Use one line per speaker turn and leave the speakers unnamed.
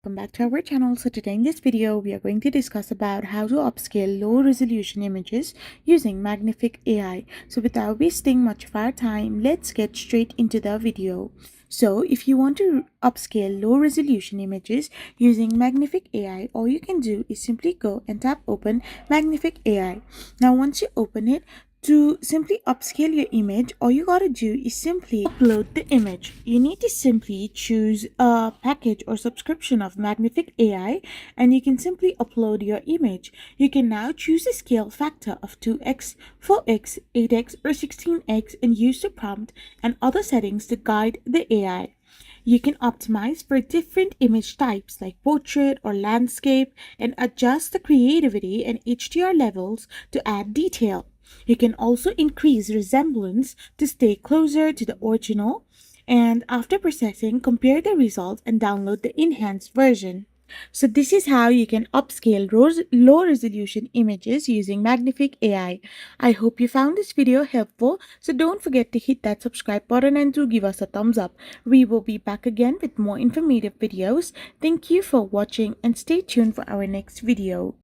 Welcome back to our channel. So today in this video we are going to discuss about how to upscale low resolution images using Magnific AI. So without wasting much of our time, let's get straight into the video. So if you want to upscale low resolution images using Magnific AI, all you can do is simply go and tap open Magnific AI. Now once you open it, to simply upscale your image, all you gotta do is simply upload the image. You need to simply choose a package or subscription of Magnific AI and you can simply upload your image. You can now choose a scale factor of 2x, 4x, 8x or 16x and use the prompt and other settings to guide the AI. You can optimize for different image types like portrait or landscape and adjust the creativity and HDR levels to add detail. You can also increase resemblance to stay closer to the original, and after processing, compare the results and download the enhanced version. So this is how you can upscale low resolution images using Magnific AI. I hope you found this video helpful. So don't forget to hit that subscribe button and to give us a thumbs up. We will be back again with more informative videos. Thank you for watching and stay tuned for our next video.